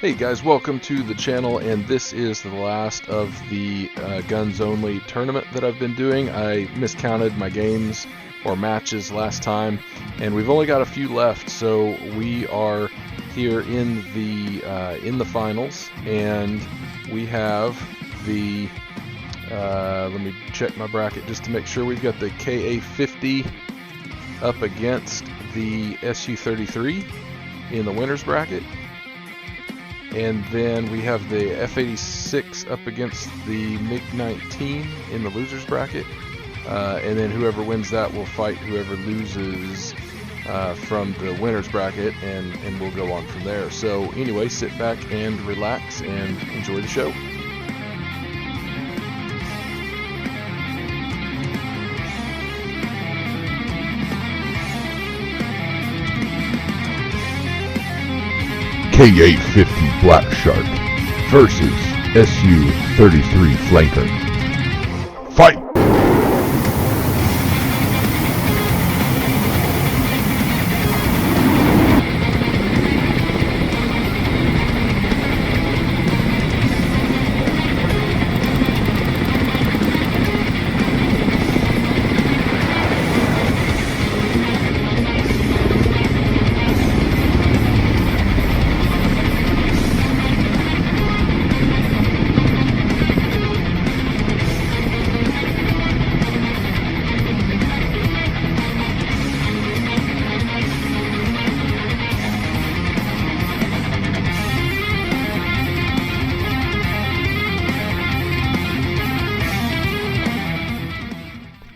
Hey guys, welcome to the channel, and this is the last of the Guns Only tournament that I've been doing. I miscounted my games or matches last time, and we've only got a few left, so we are here in the finals, and we have the let me check my bracket just to make sure. We've got the KA50 up against the SU33 in the winners bracket. And then we have the F86 up against the MiG-19 in the losers bracket. And then whoever wins that will fight whoever loses from the winners bracket, and we'll go on from there. So anyway, sit back and relax and enjoy the show. KA50 Black Shark versus SU33 Flanker. Fight!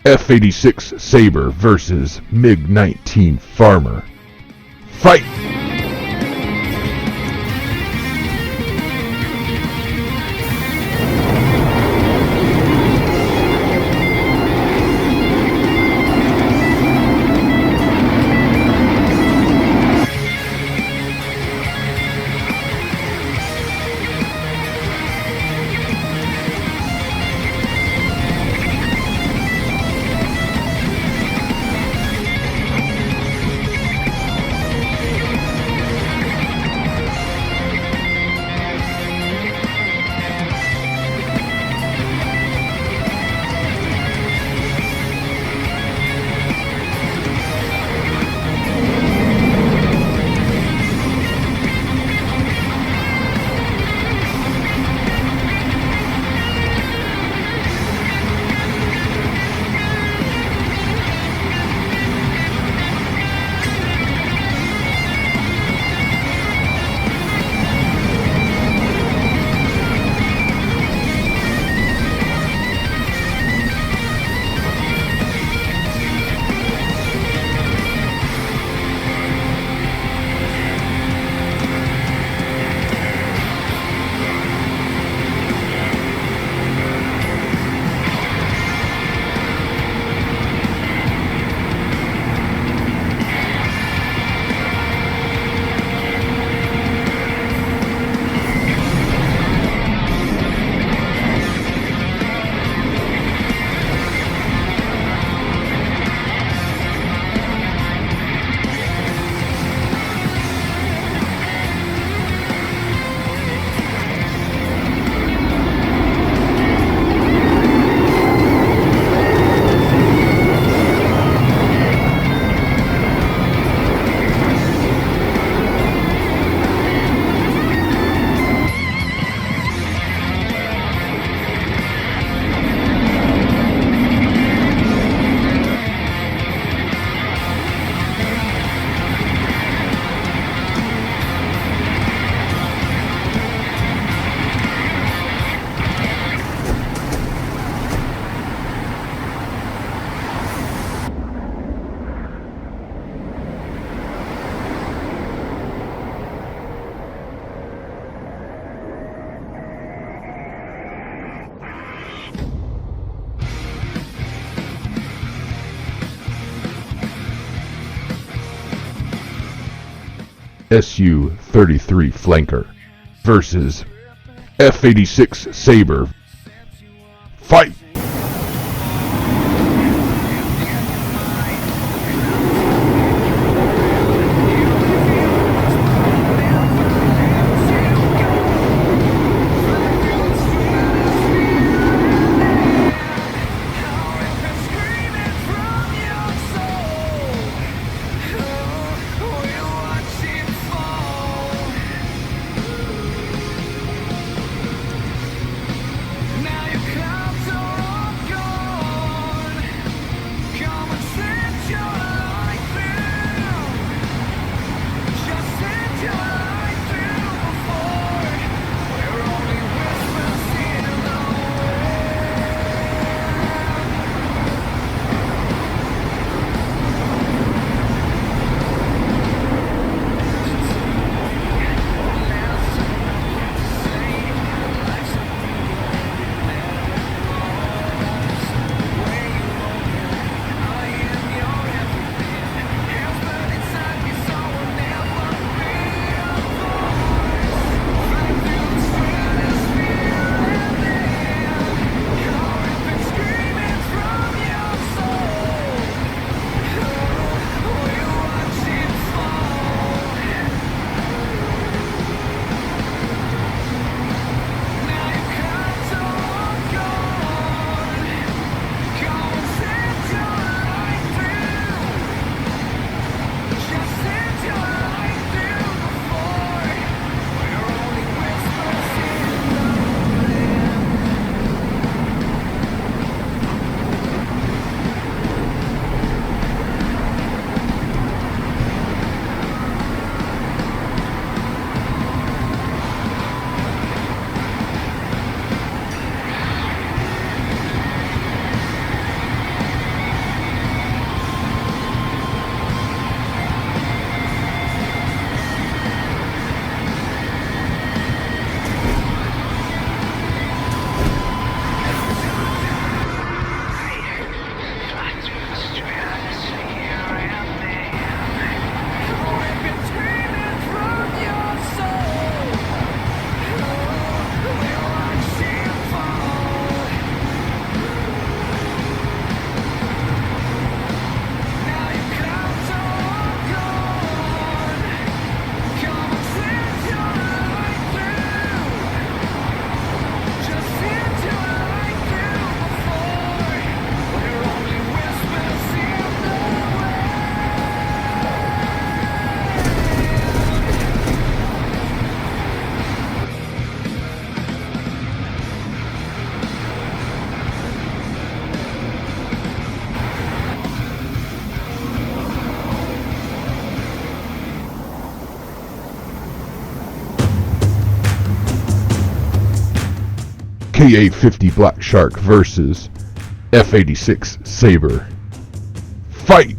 F86 Saber versus MiG-19 Farmer. Fight! SU33 Flanker versus F86 Saber. Fight! KA-50 Black Shark versus F-86 Saber. Fight!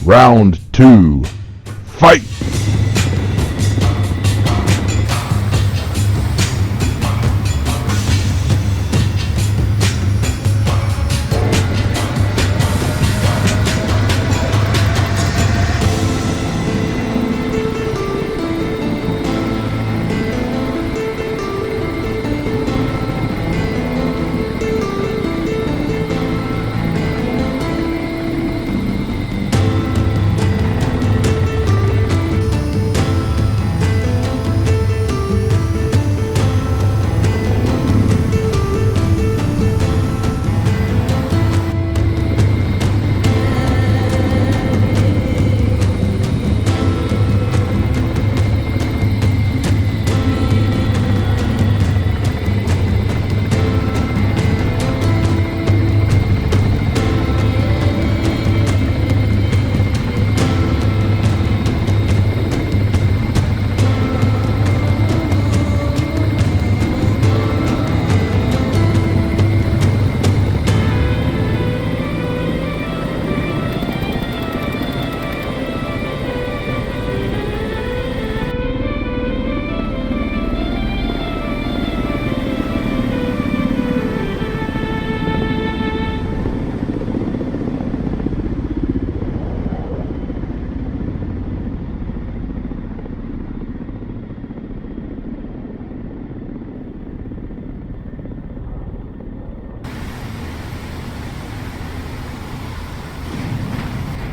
Round 2. Fight!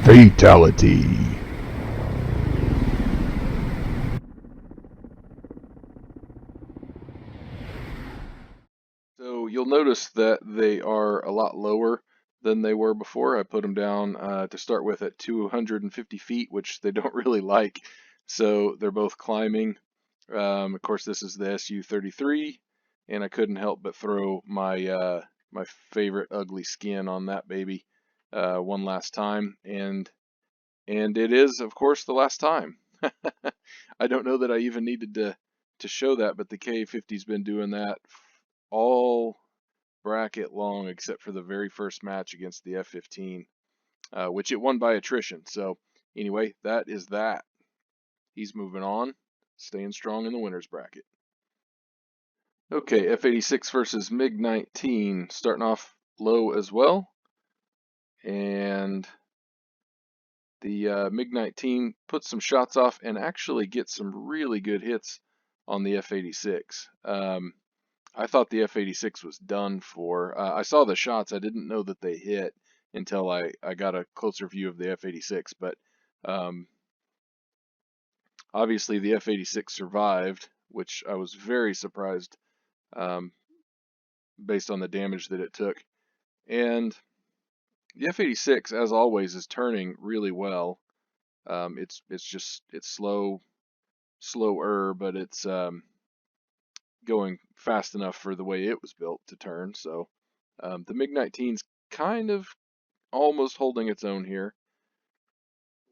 Fatality. So you'll notice that they are a lot lower than they were before. I put them down to start with at 250 feet, which they don't really like. So they're both climbing. Of course, this is the SU-33, and I couldn't help but throw my favorite ugly skin on that baby one last time, and it is, of course, the last time. I don't know that I even needed to to show that, but the K50's been doing that all bracket long except for the very first match against the F15, which it won by attrition. So anyway, that is that. He's moving on, staying strong in the winners bracket. Okay, F86 versus MiG-19, starting off low as well. And the MiG-19 puts some shots off and actually gets some really good hits on the F86. I thought the F86 was done for. I saw the shots. I didn't know that they hit until I got a closer view of the F86. But obviously the F86 survived, which I was very surprised based on the damage that it took. And the F86, as always, is turning really well. It's slower, but it's going fast enough for the way it was built to turn. So the MiG-19's kind of almost holding its own here,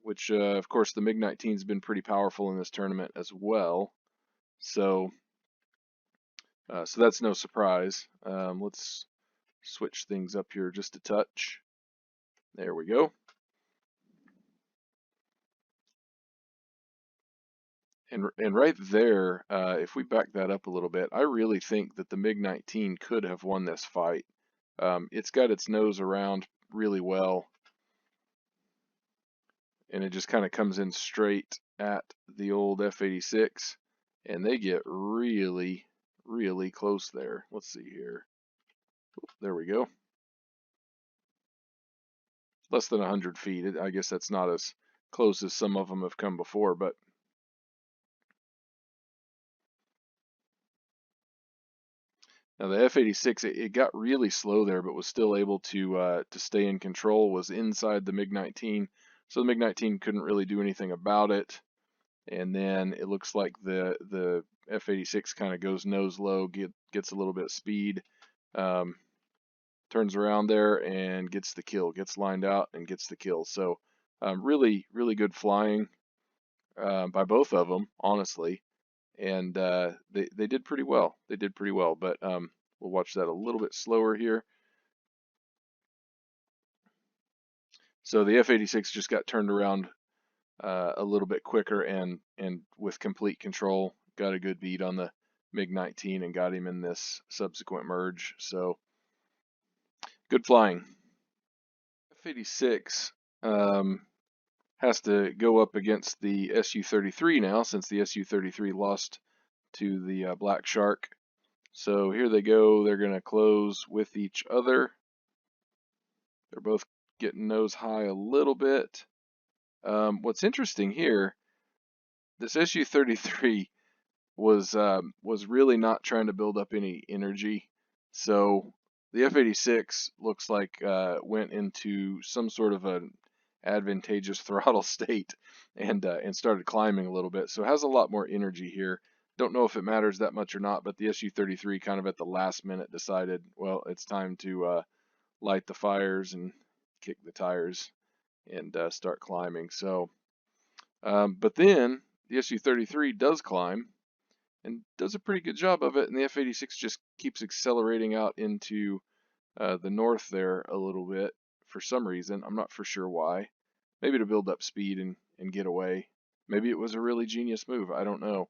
which of course the MiG-19's been pretty powerful in this tournament as well. So so that's no surprise. Let's switch things up here just a touch. There we go. And right there, if we back that up a little bit, I really think that the MiG-19 could have won this fight. It's got its nose around really well, and it just kind of comes in straight at the old F86, and they get really, really close there. Let's see here. There we go. Less than 100 feet. I guess that's not as close as some of them have come before, but now the F86, it got really slow there, but was still able to stay in control, was inside the MiG-19, so the MiG-19 couldn't really do anything about it. And then it looks like the F86 kind of goes nose low, gets a little bit of speed, turns around there and gets the kill, gets lined out and gets the kill. So really, really good flying by both of them, honestly. And they did pretty well. They did pretty well, but we'll watch that a little bit slower here. So the F86 just got turned around a little bit quicker and with complete control, got a good beat on the MiG-19 and got him in this subsequent merge. So good flying. F86 has to go up against the Su-33 now, since the Su-33 lost to the Black Shark. So here they go. They're going to close with each other. They're both getting nose high a little bit. What's interesting here, this Su-33 was really not trying to build up any energy. So the F-86 looks like went into some sort of an advantageous throttle state and started climbing a little bit. So it has a lot more energy here. Don't know if it matters that much or not, but the Su-33 kind of at the last minute decided, well, it's time to light the fires and kick the tires and start climbing. So, but then the Su-33 does climb and does a pretty good job of it, and the F-86 just keeps accelerating out into the north there a little bit for some reason. I'm not for sure why. Maybe to build up speed and get away. Maybe it was a really genius move. I don't know.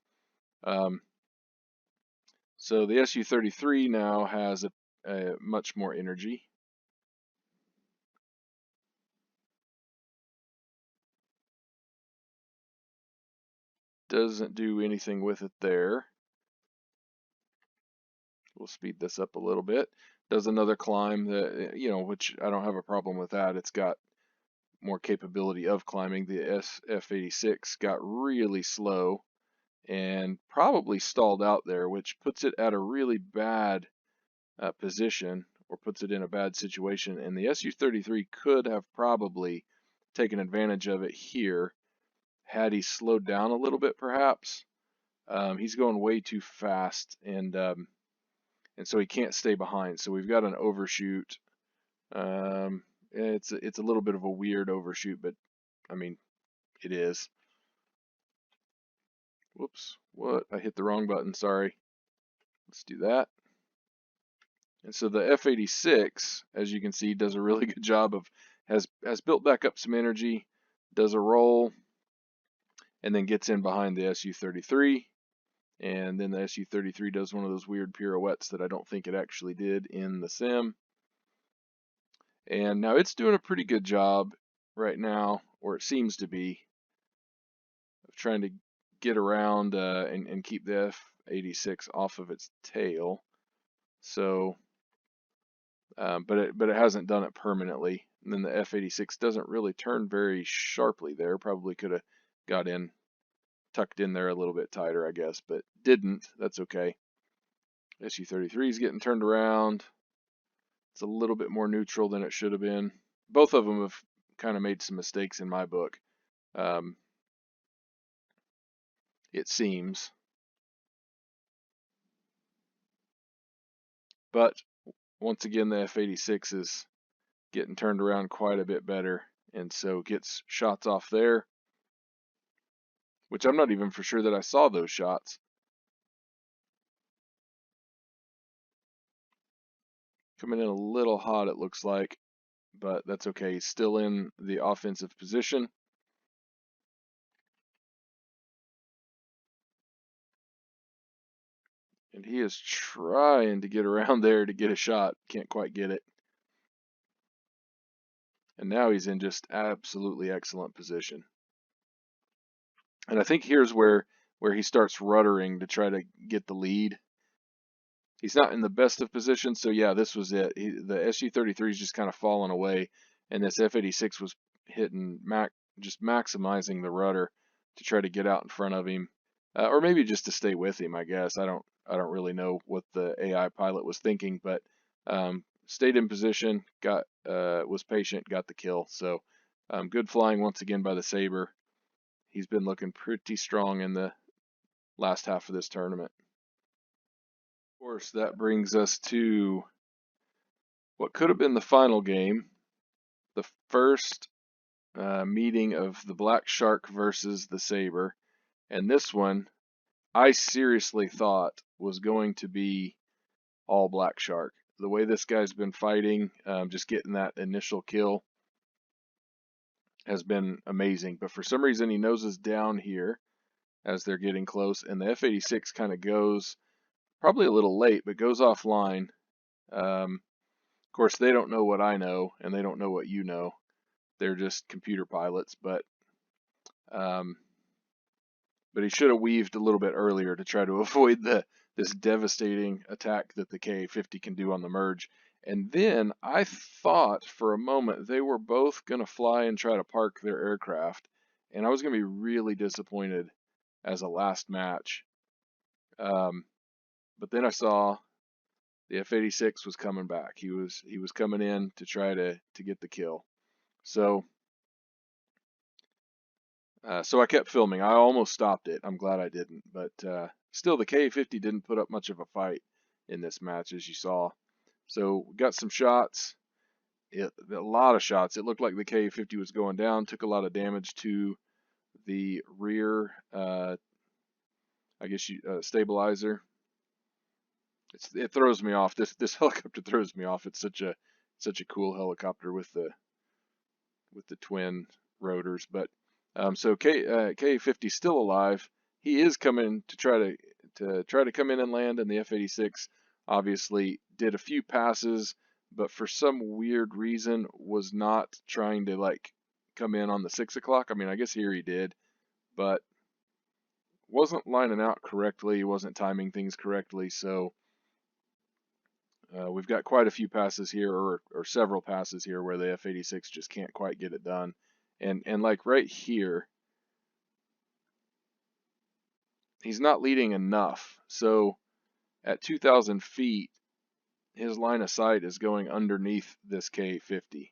So the Su-33 now has a much more energy. Doesn't do anything with it there. We'll speed this up a little bit. Does another climb, which I don't have a problem with that. It's got more capability of climbing. The F-86 got really slow and probably stalled out there, which puts it at a really bad position, or puts it in a bad situation. And the Su-33 could have probably taken advantage of it here had he slowed down a little bit, perhaps. He's going way too fast, and so he can't stay behind. So we've got an overshoot. It's a little bit of a weird overshoot, but I mean, it is. Whoops, what? I hit the wrong button, sorry. Let's do that. And so the F-86, as you can see, does a really good job of, has built back up some energy, does a roll, and then gets in behind the Su-33. And then the Su-33 does one of those weird pirouettes that I don't think it actually did in the sim. And now it's doing a pretty good job right now, or it seems to be, of trying to get around and keep the F-86 off of its tail. So, but it hasn't done it permanently. And then the F-86 doesn't really turn very sharply there. Probably could have got in, tucked in there a little bit tighter, I guess, but didn't. That's okay. Su-33 is getting turned around. It's a little bit more neutral than it should have been. Both of them have kind of made some mistakes in my book. It seems. But once again, the F-86 is getting turned around quite a bit better, and so gets shots off there, which I'm not even for sure that I saw those shots. Coming in a little hot, it looks like, but that's okay. He's still in the offensive position. And he is trying to get around there to get a shot. Can't quite get it. And now he's in just absolutely excellent position. And I think here's where he starts ruddering to try to get the lead. He's not in the best of positions, so yeah, this was it. The Su-33 is just kind of falling away, and this F-86 was hitting just maximizing the rudder to try to get out in front of him, or maybe just to stay with him. I guess I don't really know what the AI pilot was thinking, but stayed in position, was patient, got the kill. So good flying once again by the Saber. He's been looking pretty strong in the last half of this tournament. Of course, that brings us to what could have been the final game, the first meeting of the Black Shark versus the Saber. And this one, I seriously thought was going to be all Black Shark. The way this guy's been fighting, just getting that initial kill has been amazing. But for some reason, he noses down here as they're getting close, and the F-86 kind of goes, probably a little late, but goes offline. Of course, they don't know what I know, and they don't know what you know. They're just computer pilots, but he should have weaved a little bit earlier to try to avoid this devastating attack that the Ka-50 can do on the merge. And then I thought for a moment they were both going to fly and try to park their aircraft, and I was going to be really disappointed as a last match. But then I saw the F-86 was coming back. He was coming in to try to get the kill. So I kept filming. I almost stopped it. I'm glad I didn't. But still, the Ka-50 didn't put up much of a fight in this match, as you saw. So we got some shots. A lot of shots. It looked like the Ka-50 was going down. Took a lot of damage to the rear, stabilizer. It throws me off. This helicopter throws me off. It's such a cool helicopter with the twin rotors. But so Ka-50 still alive. He is coming to try to come in and land, and the F-86 obviously did a few passes, but for some weird reason was not trying to like come in on the 6 o'clock. I mean, I guess here he did, but wasn't lining out correctly, wasn't timing things correctly. So we've got quite a few passes here, or several passes here, where the F-86 just can't quite get it done. And like right here, he's not leading enough. So at 2,000 feet, his line of sight is going underneath this Ka-50,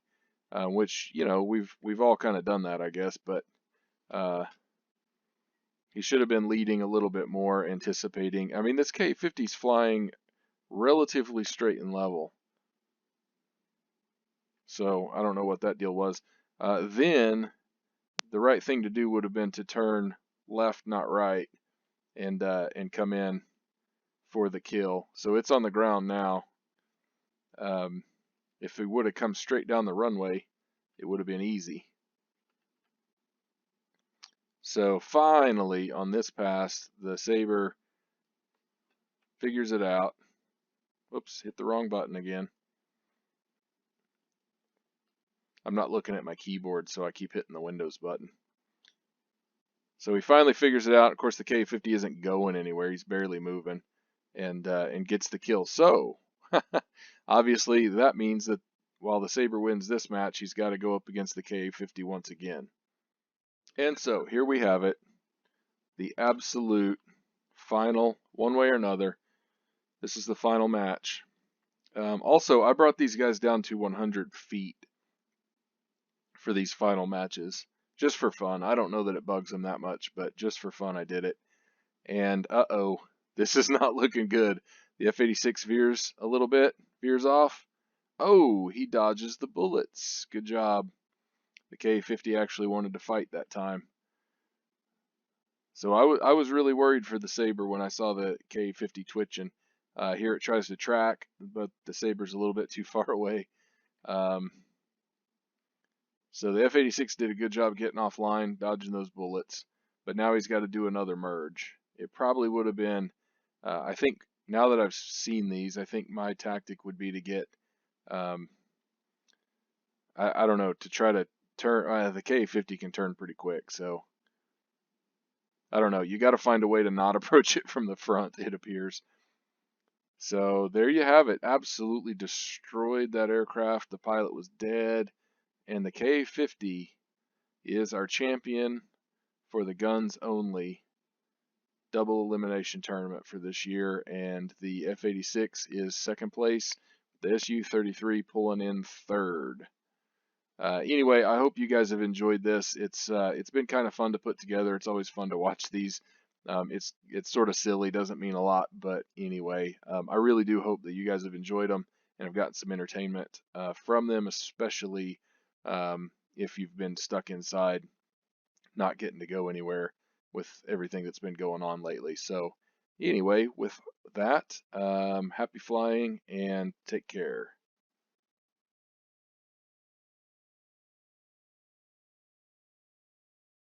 which, you know, we've all kind of done that, I guess, but he should have been leading a little bit more, anticipating. I mean, this Ka-50's flying relatively straight and level. So I don't know what that deal was. Then the right thing to do would have been to turn left, not right, and come in for the kill. So it's on the ground now. If it would have come straight down the runway, it would have been easy. So finally, on this pass, the Saber figures it out. Whoops, hit the wrong button again. I'm not looking at my keyboard, so I keep hitting the Windows button. So he finally figures it out. Of course, the K50 isn't going anywhere. He's barely moving, and gets the kill. So obviously, that means that while the Saber wins this match, he's got to go up against the K50 once again. And so here we have it, the absolute final, one way or another. This is the final match. Also, I brought these guys down to 100 feet for these final matches, just for fun. I don't know that it bugs them that much, but just for fun I did it. And uh-oh, this is not looking good. The F-86 veers a little bit, veers off. Oh, he dodges the bullets. Good job. The K-50 actually wanted to fight that time. So I was really worried for the Saber when I saw the K-50 twitching. Here it tries to track, but the Saber's a little bit too far away. So the F-86 did a good job getting offline, dodging those bullets. But now he's got to do another merge. It probably would have been, I think, now that I've seen these, I think my tactic would be to get, I don't know, to try to turn, the K-50 can turn pretty quick, so I don't know. You got to find a way to not approach it from the front, it appears. So there you have it. Absolutely destroyed that aircraft. The pilot was dead. And the K-50 is our champion for the guns only double elimination tournament for this year. And the F-86 is second place. The Su-33 pulling in third. Anyway, I hope you guys have enjoyed this. It's been kind of fun to put together. It's always fun to watch these. It's sort of silly, doesn't mean a lot, but anyway, I really do hope that you guys have enjoyed them and have gotten some entertainment from them, especially if you've been stuck inside, not getting to go anywhere with everything that's been going on lately. So anyway, with that, happy flying and take care.